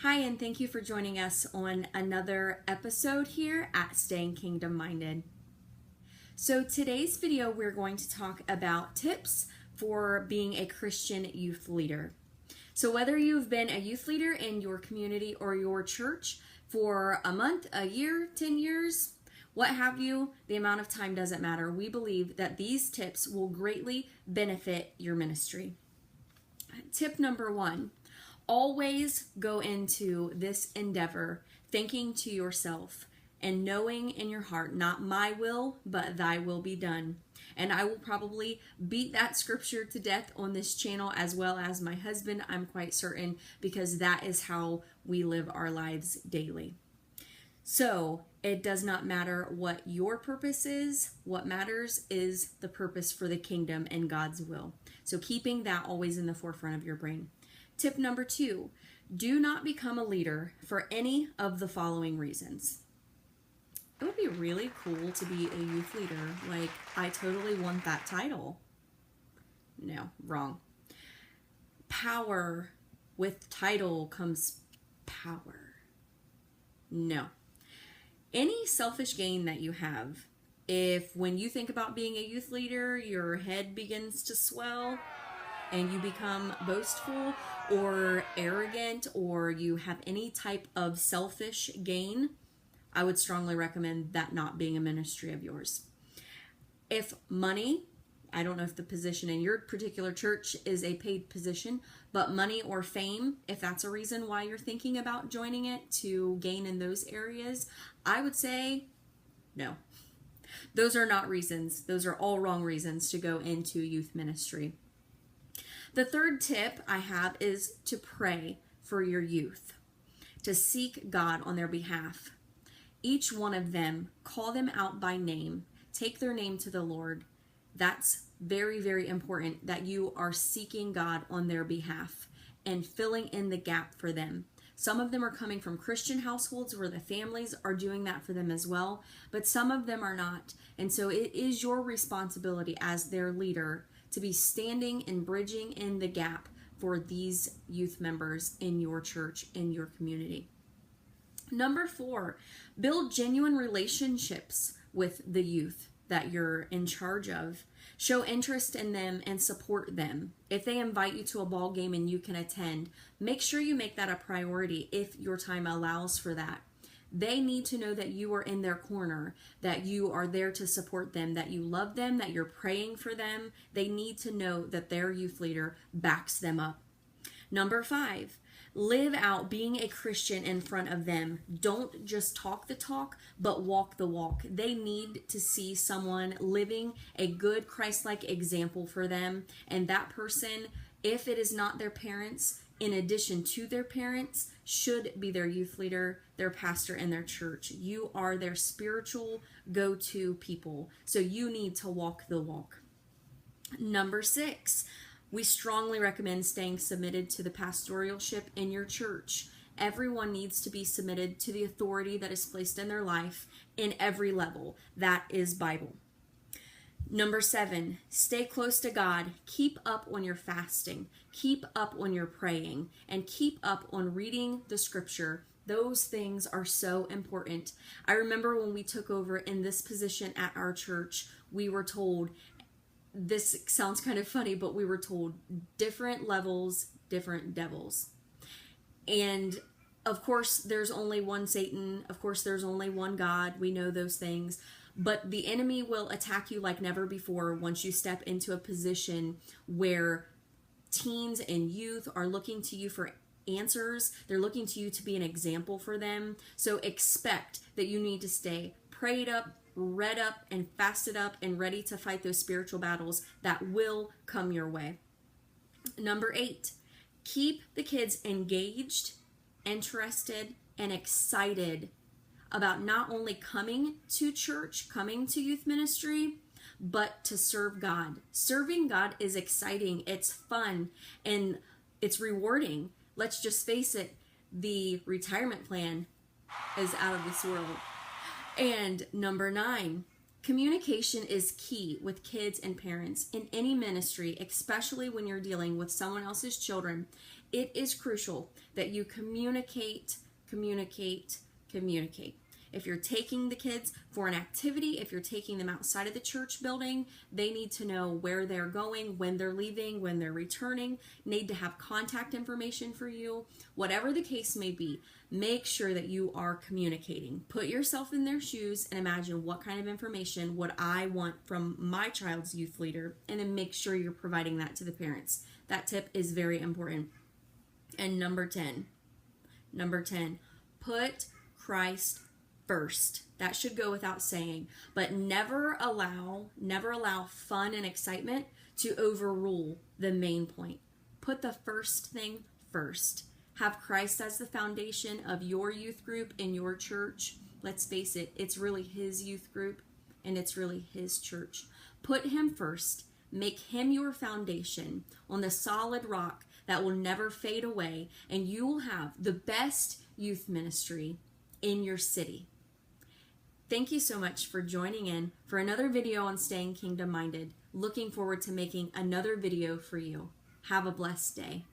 Hi, and thank you for joining us on another episode here at Staying Kingdom Minded. So today's video, we're going to talk about tips for being a Christian youth leader. So whether you've been a youth leader in your community or your church for a month, a year, 10 years, what have you, the amount of time doesn't matter. We believe that these tips will greatly benefit your ministry. Tip number 1. Always go into this endeavor thinking to yourself and knowing in your heart, not my will, but thy will be done. And I will probably beat that scripture to death on this channel as well as my husband, I'm quite certain, because that is how we live our lives daily. So it does not matter what your purpose is. What matters is the purpose for the kingdom and God's will. So keeping that always in the forefront of your brain. Tip number 2, do not become a leader for any of the following reasons. It would be really cool to be a youth leader. Like, I totally want that title. No, wrong. Power. With title comes power. No. Any selfish gain that you have, if when you think about being a youth leader, your head begins to swell, and you become boastful or arrogant, or you have any type of selfish gain, I would strongly recommend that not being a ministry of yours. If money, I don't know if the position in your particular church is a paid position, but money or fame, if that's a reason why you're thinking about joining it to gain in those areas, I would say no. Those are not reasons. Those are all wrong reasons to go into youth ministry. The third tip I have is to pray for your youth, to seek God on their behalf. Each one of them, call them out by name, take their name to the Lord. That's very, very important that you are seeking God on their behalf and filling in the gap for them. Some of them are coming from Christian households where the families are doing that for them as well, but some of them are not. And so it is your responsibility as their leader to be standing and bridging in the gap for these youth members in your church, in your community. Number 4, build genuine relationships with the youth that you're in charge of. Show interest in them and support them. If they invite you to a ball game and you can attend, make sure you make that a priority if your time allows for that. They need to know that you are in their corner, that you are there to support them, that you love them, that you're praying for them. They need to know that their youth leader backs them up. Number 5, live out being a Christian in front of them. Don't just talk the talk, but walk the walk. They need to see someone living a good Christ-like example for them. And that person, if it is not their parents, in addition to their parents, should be their youth leader, their pastor, and their church. You are their spiritual go-to people. So you need to walk the walk. Number 6, we strongly recommend staying submitted to the pastoralship in your church. Everyone needs to be submitted to the authority that is placed in their life in every level. That is Bible. Number 7, stay close to God. Keep up on your fasting. Keep up on your praying. And keep up on reading the scripture. Those things are so important. I remember when we took over in this position at our church, we were told, this sounds kind of funny, but we were told different levels, different devils. And of course, there's only one Satan. Of course, there's only one God. We know those things. But the enemy will attack you like never before once you step into a position where teens and youth are looking to you for answers. They're looking to you to be an example for them. So expect that you need to stay prayed up, read up, and fasted up, and ready to fight those spiritual battles that will come your way. Number 8, keep the kids engaged, interested, and excited about not only coming to church, coming to youth ministry, but to serve God. Serving God is exciting, it's fun, and it's rewarding. Let's just face it, the retirement plan is out of this world. And number 9, communication is key with kids and parents in any ministry, especially when you're dealing with someone else's children. it is crucial that you communicate. If you're taking the kids for an activity, if you're taking them outside of the church building, they need to know where they're going, when they're leaving, when they're returning, need to have contact information for you. Whatever the case may be, make sure that you are communicating. Put yourself in their shoes and imagine what kind of information would I want from my child's youth leader, and then make sure you're providing that to the parents. That tip is very important. And number 10, put Christ first. That should go without saying, but never allow fun and excitement to overrule the main point. Put the first thing first. Have Christ as the foundation of your youth group in your church. Let's face it, it's really his youth group and it's really his church. Put him first. Make him your foundation on the solid rock that will never fade away, and you will have the best youth ministry in your city. Thank you so much for joining in for another video on staying kingdom minded. Looking forward to making another video for you. Have a blessed day.